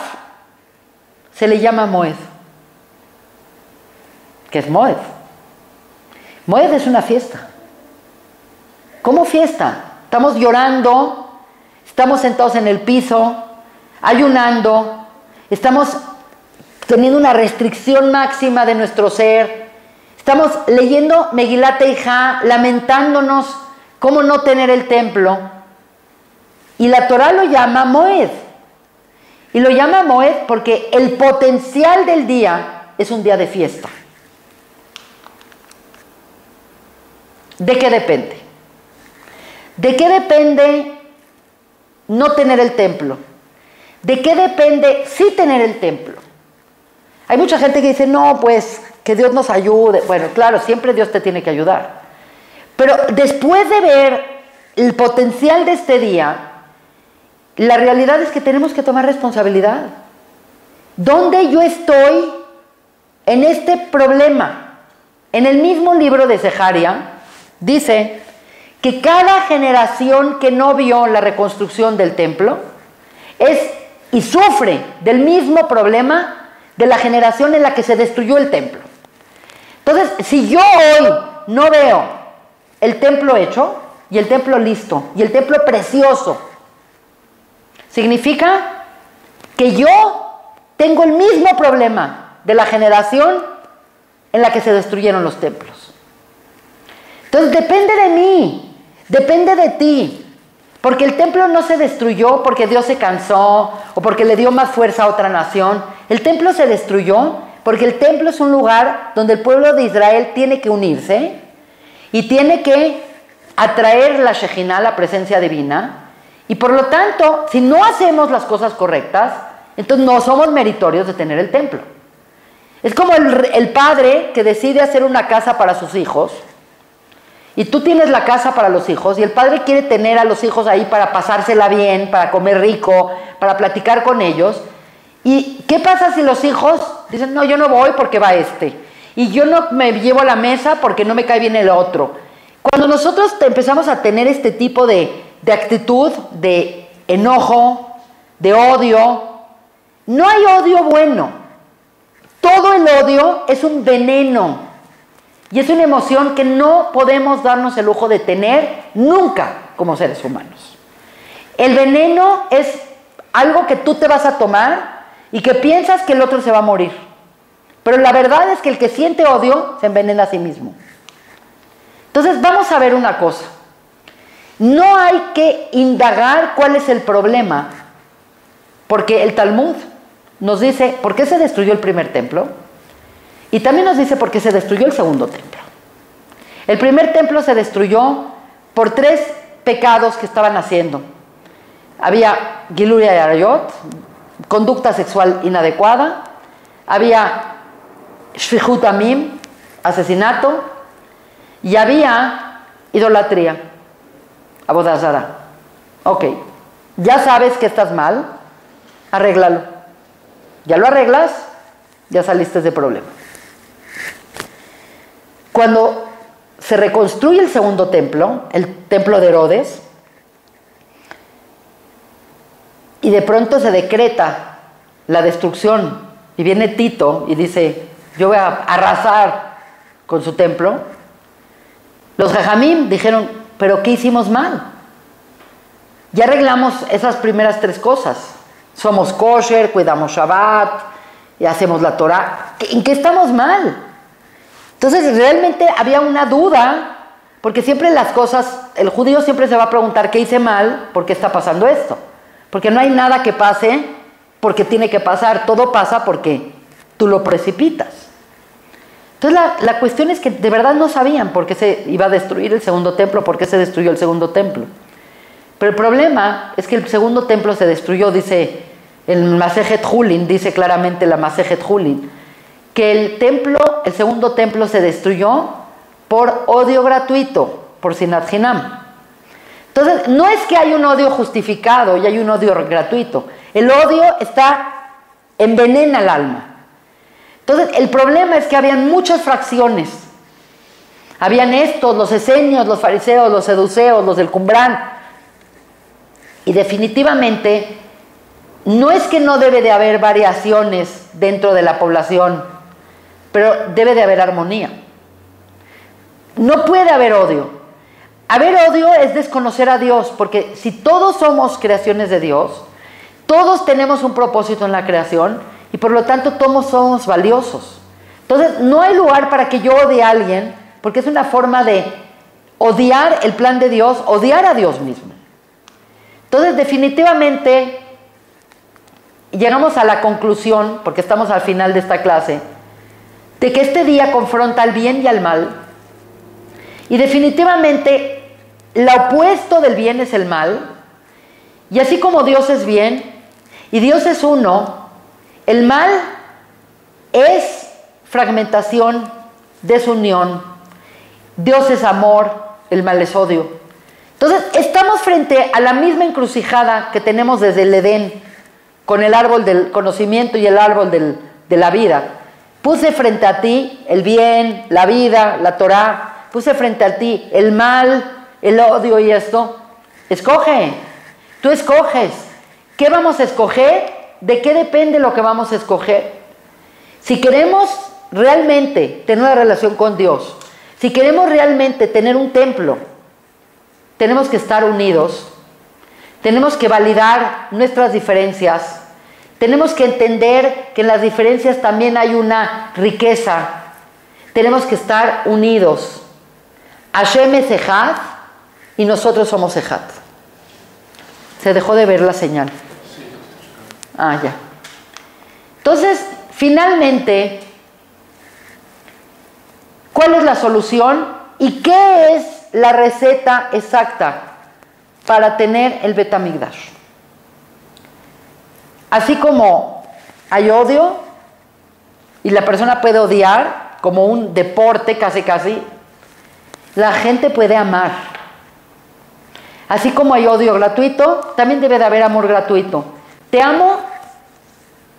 se le llama Moed. ¿Qué es Moed? Moed es una fiesta. ¿Cómo fiesta? Estamos llorando, estamos sentados en el piso, ayunando, estamos teniendo una restricción máxima de nuestro ser, estamos leyendo Megilat Eijá, lamentándonos cómo no tener el templo, y la Torah lo llama Moed. Y lo llama Moed porque el potencial del día es un día de fiesta. ¿De qué depende? ¿De qué depende no tener el templo? ¿De qué depende sí tener el templo? Hay mucha gente que dice, no, pues, que Dios nos ayude. Bueno, claro, siempre Dios te tiene que ayudar. Pero después de ver el potencial de este día, la realidad es que tenemos que tomar responsabilidad. ¿Dónde yo estoy en este problema? En el mismo libro de Zeharia dice que cada generación que no vio la reconstrucción del templo es y sufre del mismo problema de la generación en la que se destruyó el templo. Entonces, si yo hoy no veo el templo hecho y el templo listo y el templo precioso, significa que yo tengo el mismo problema de la generación en la que se destruyeron los templos. Entonces depende de mí, depende de ti, porque el templo no se destruyó porque Dios se cansó o porque le dio más fuerza a otra nación. El templo se destruyó porque el templo es un lugar donde el pueblo de Israel tiene que unirse y tiene que atraer la Shejinah, la presencia divina. Y por lo tanto, si no hacemos las cosas correctas, entonces no somos meritorios de tener el templo. Es como el padre que decide hacer una casa para sus hijos, y tú tienes la casa para los hijos, y el padre quiere tener a los hijos ahí para pasársela bien, para comer rico, para platicar con ellos. ¿Y qué pasa si los hijos dicen, no, yo no voy porque va este, y yo no me llevo a la mesa porque no me cae bien el otro? Cuando nosotros empezamos a tener este tipo de actitud, de enojo, de odio, no hay odio bueno. Todo el odio es un veneno y es una emoción que no podemos darnos el lujo de tener nunca como seres humanos. El veneno es algo que tú te vas a tomar y que piensas que el otro se va a morir, pero la verdad es que el que siente odio se envenena a sí mismo. Entonces vamos a ver una cosa. No hay que indagar cuál es el problema, porque el Talmud nos dice por qué se destruyó el primer templo y también nos dice por qué se destruyó el segundo templo. El primer templo se destruyó por 3 pecados que estaban haciendo. Había Gilui Arayot, conducta sexual inadecuada, había Shfichut Amim, asesinato, y había idolatría. Avodah Zarah. Ok, ya sabes que estás mal, arréglalo. Ya lo arreglas, ya saliste de problema. Cuando se reconstruye el segundo templo, el templo de Herodes, y de pronto se decreta la destrucción, y viene Tito y dice, yo voy a arrasar con su templo. Los jajamim dijeron, pero ¿qué hicimos mal? Ya arreglamos esas primeras 3 cosas. Somos kosher, cuidamos Shabbat, y hacemos la Torah. ¿En qué estamos mal? Entonces realmente había una duda, porque siempre las cosas, el judío siempre se va a preguntar, ¿qué hice mal? ¿Por qué está pasando esto? Porque no hay nada que pase porque tiene que pasar, todo pasa porque tú lo precipitas. Entonces la cuestión es que de verdad no sabían por qué se iba a destruir el segundo templo, por qué se destruyó el segundo templo. Pero el problema es que el segundo templo se destruyó, dice el Masejet Julin, dice claramente la Masejet Julin, que el segundo templo se destruyó por odio gratuito, por Sinat Hinam. Entonces, no es que hay un odio justificado y hay un odio gratuito. El odio envenena el alma. Entonces, el problema es que habían muchas fracciones. Habían estos, los esenios, los fariseos, los seduceos, los del Qumran. Y definitivamente, no es que no debe de haber variaciones dentro de la población, pero debe de haber armonía. No puede haber odio. Haber odio es desconocer a Dios, porque si todos somos creaciones de Dios, todos tenemos un propósito en la creación y por lo tanto todos somos valiosos. Entonces no hay lugar para que yo odie a alguien, porque es una forma de odiar el plan de Dios, odiar a Dios mismo. Entonces definitivamente llegamos a la conclusión, porque estamos al final de esta clase, de que este día confronta al bien y al mal. Y definitivamente, lo opuesto del bien es el mal. Y así como Dios es bien y Dios es uno, el mal es fragmentación, desunión. Dios es amor, el mal es odio. Entonces, estamos frente a la misma encrucijada que tenemos desde el Edén, con el árbol del conocimiento y el árbol de la vida. Puse frente a ti el bien, la vida, la Torah. Puse frente a ti el mal, el odio y esto. Escoge. Tú escoges. ¿Qué vamos a escoger? ¿De qué depende lo que vamos a escoger? Si queremos realmente tener una relación con Dios, si queremos realmente tener un templo, tenemos que estar unidos. Tenemos que validar nuestras diferencias. Tenemos que entender que en las diferencias también hay una riqueza. Tenemos que estar unidos. Hashem es Ejad y nosotros somos Ejad. Se dejó de ver la señal. Ah, ya. Entonces, finalmente, ¿cuál es la solución? ¿Y qué es la receta exacta para tener el Bet Hamikdash? Así como hay odio y la persona puede odiar como un deporte casi, la gente puede amar. Así como hay odio gratuito, también debe de haber amor gratuito. Te amo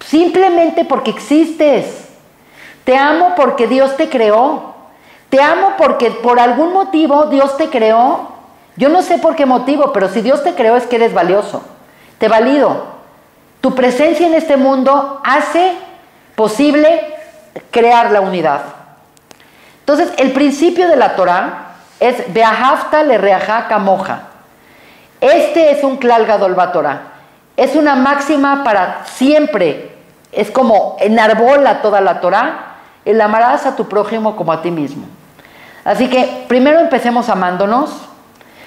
simplemente porque existes. Te amo porque Dios te creó. Te amo porque por algún motivo Dios te creó. Yo no sé por qué motivo, pero si Dios te creó es que eres valioso. Te valido. Tu presencia en este mundo hace posible crear la unidad. Entonces, el principio de la Torah es Beahavta lereajá kamoja. Este es un klal gadol batorah. Es una máxima para siempre. Es como enarbola toda la Torah. El amarás a tu prójimo como a ti mismo. Así que primero empecemos amándonos.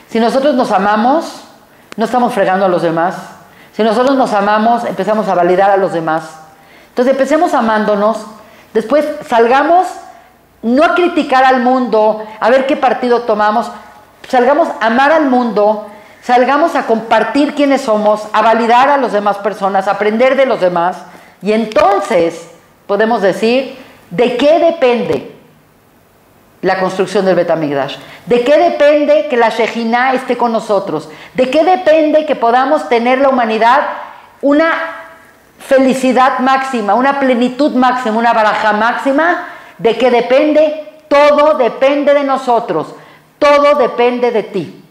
Si nosotros nos amamos, no estamos fregando a los demás. Si nosotros nos amamos, empezamos a validar a los demás. Entonces empecemos amándonos. Después salgamos, no a criticar al mundo, a ver qué partido tomamos. Salgamos a amar al mundo. Salgamos a compartir quiénes somos, a validar a las demás personas, a aprender de los demás. Y entonces podemos decir, ¿de qué depende la construcción del Bet Hamikdash? ¿De qué depende que la Shejinah esté con nosotros? ¿De qué depende que podamos tener la humanidad una felicidad máxima, una plenitud máxima, una barajá máxima? ¿De qué depende? todo depende de nosotros, todo depende de ti.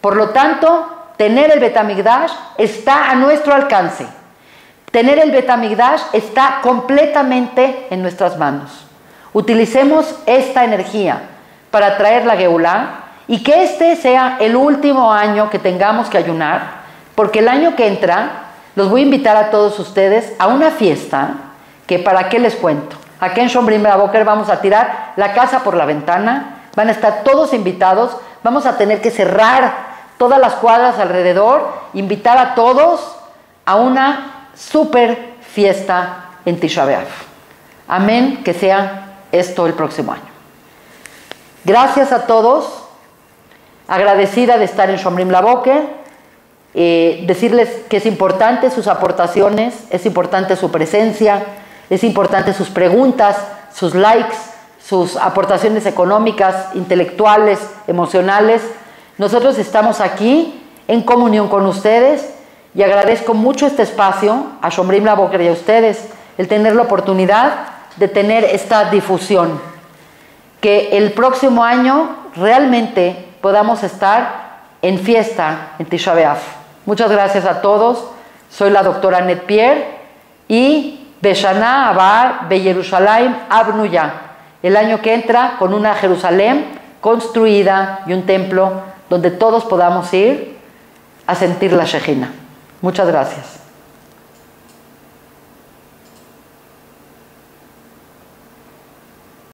Por lo tanto, tener el Bet HaMikdash está a nuestro alcance. Tener el Bet HaMikdash está completamente en nuestras manos. Utilicemos esta energía para traer la Geulá y que este sea el último año que tengamos que ayunar, porque el año que entra los voy a invitar a todos ustedes a una fiesta que, ¿para qué les cuento? Aquí en Shomrim Boker vamos a tirar la casa por la ventana, van a estar todos invitados, vamos a tener que cerrar todas las cuadras alrededor, invitar a todos a una super fiesta en Tisha B'Av. Amén, que sea esto el próximo año. Gracias a todos, agradecida de estar en Shomrim Boker. Decirles que es importante sus aportaciones, es importante su presencia, es importante sus preguntas, sus likes, sus aportaciones económicas, intelectuales, emocionales. Nosotros estamos aquí en comunión con ustedes y agradezco mucho este espacio a Shomrim Boker y a ustedes el tener la oportunidad de tener esta difusión. Que el próximo año realmente podamos estar en fiesta en Tisha B'Av. Muchas gracias a todos. Soy la doctora Annette Pierre y Beshana Abar Beyerushalayim Abnuya. El año que entra con una Jerusalén construida y un templo donde todos podamos ir a sentir la Shejina. Muchas gracias.